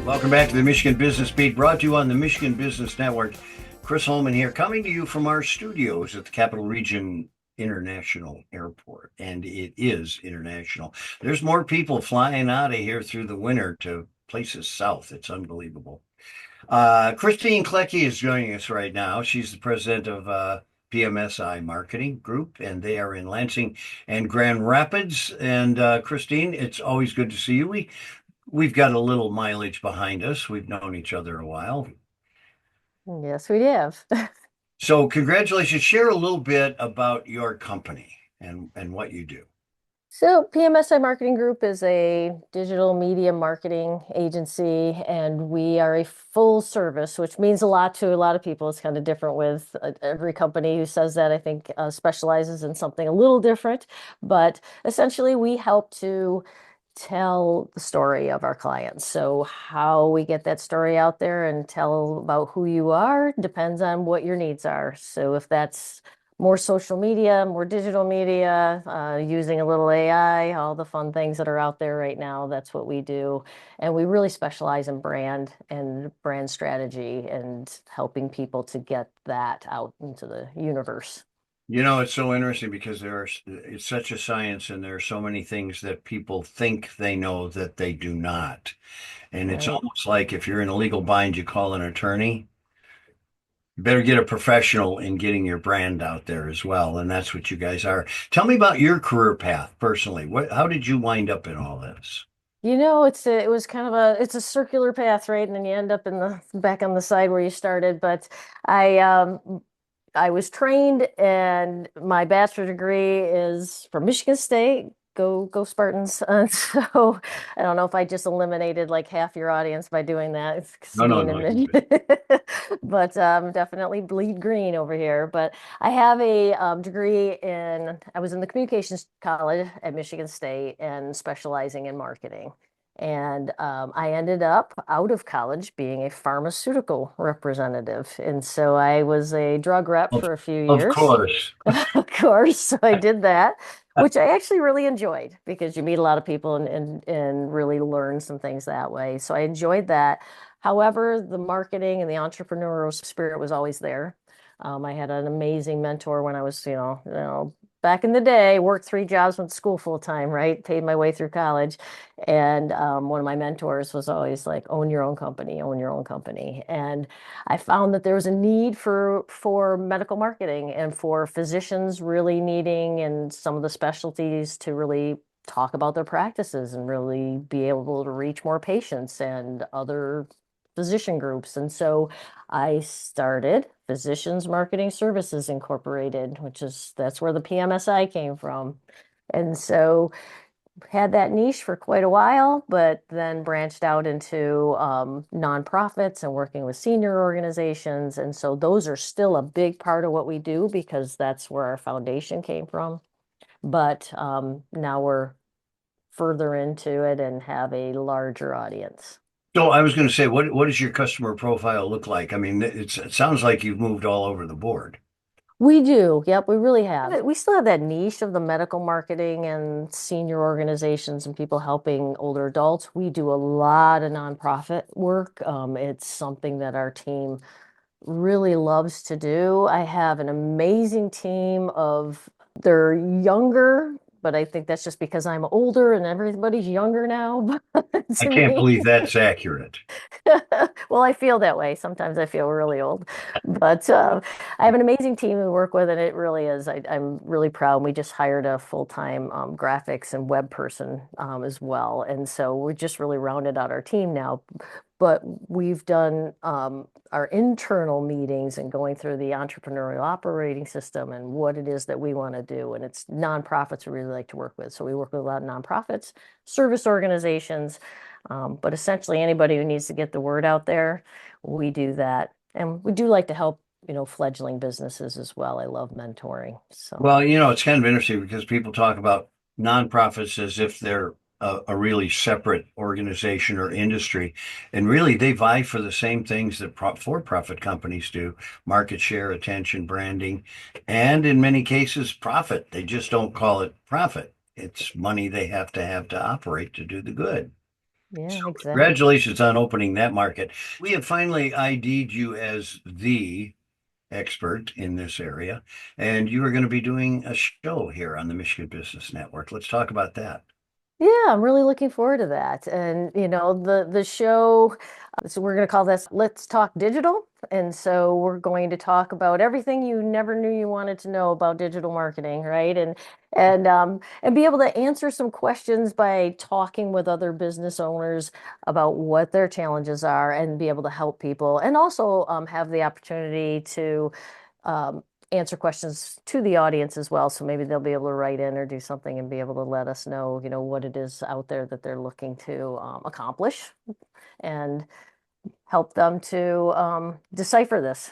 Welcome back to the Michigan Business Beat, brought to you on the Michigan Business Network. Chris Holman here, coming to you from our studios at the Capital Region International Airport, and it is international. There's more people flying out of here through the winter to places south. It's unbelievable. Kristine Kletke is joining us right now. She's the president of PMSI Marketing Group, and they are in Lansing and Grand Rapids. And Kristine, it's always good to see you. We've got a little mileage behind us. We've known each other a while. Yes, we have. So congratulations. Share a little bit about your company and what you do. So, PMSI Marketing Group is a digital media marketing agency, and we are a full service, which means a lot to a lot of people. It's kind of different with every company who says that, I think, specializes in something a little different. But essentially, we help to tell the story of our clients. So, how we get that story out there and tell about who you are depends on what your needs are. So, if that's more social media, more digital media, using a little AI, all the fun things that are out there right now. That's what we do. And we really specialize in brand and brand strategy and helping people to get that out into the universe. You know, it's so interesting because it's such a science and there are so many things that people think they know that they do not. And it's Right. almost like if you're in a legal bind, you call an attorney. You better get a professional in getting your brand out there as well. And that's what you guys are. Tell me about your career path personally. How did you wind up in all this? It was kind of it's a circular path, right? And then you end up in the back on the side where you started. But I um I was trained, and my bachelor degree is from Michigan State. Go Spartans. So I don't know if I just eliminated like half your audience by doing that, it's No, no, being no. in Michigan. But definitely bleed green over here. But I have a degree I was in the communications college at Michigan State and specializing in marketing. And I ended up out of college being a pharmaceutical representative. And so I was a drug rep Of, for a few of years, course. of course. So I did that, which I actually really enjoyed because you meet a lot of people and really learn some things that way. So I enjoyed that. However, the marketing and the entrepreneurial spirit was always there. I had an amazing mentor when I was, back in the day, worked 3 jobs, went to school full time, right? Paid my way through college. And one of my mentors was always like, own your own company, own your own company. And I found that there was a need for medical marketing and for physicians really needing and some of the specialties to really talk about their practices and really be able to reach more patients and other physician groups. And so I started Physicians Marketing Services Incorporated, that's where the PMSI came from. And so had that niche for quite a while, but then branched out into nonprofits and working with senior organizations. And so those are still a big part of what we do because that's where our foundation came from. But now we're further into it and have a larger audience. So I was going to say, what does your customer profile look like? I mean, it sounds like you've moved all over the board. We do. Yep, we really have. We still have that niche of the medical marketing and senior organizations and people helping older adults. We do a lot of nonprofit work. It's something that our team really loves to do. I have an amazing team of, they're younger, but I think that's just because I'm older and everybody's younger now. But I to can't me, believe that's accurate. well, I feel that way. Sometimes I feel really old, but I have an amazing team we work with, and it really is. I'm really proud. We just hired a full-time graphics and web person as well, and so we're just really rounded out our team now. But we've done our internal meetings and going through the entrepreneurial operating system and what it is that we want to do. And it's nonprofits we really like to work with. So we work with a lot of nonprofits, service organizations, but essentially anybody who needs to get the word out there, we do that. And we do like to help, fledgling businesses as well. I love mentoring. So. Well, it's kind of interesting because people talk about nonprofits as if they're a really separate organization or industry. And really, they vie for the same things that for-profit companies do: market share, attention, branding, and in many cases, profit. They just don't call it profit. It's money they have to operate to do the good. Yeah, exactly. Congratulations on opening that market. We have finally ID'd you as the expert in this area, and you are going to be doing a show here on the Michigan Business Network. Let's talk about that. Yeah, I'm really looking forward to that. And the show, so we're going to call this Let's Talk Digital. And so we're going to talk about everything you never knew you wanted to know about digital marketing, right? And be able to answer some questions by talking with other business owners about what their challenges are and be able to help people, and also have the opportunity to um, answer questions to the audience as well. So maybe they'll be able to write in or do something and be able to let us know, what it is out there that they're looking to accomplish, and help them to decipher this.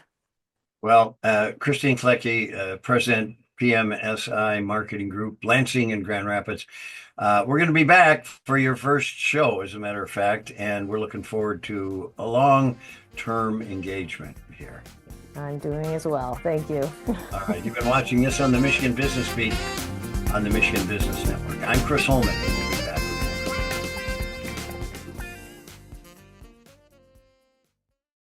Well, Kristine Kletke, President, PMSI Marketing Group, Lansing and Grand Rapids. We're going to be back for your first show, as a matter of fact, and we're looking forward to a long-term engagement here. I'm doing as well. Thank you. All right, you've been watching this on the Michigan Business Beat on the Michigan Business Network. I'm Chris Holman.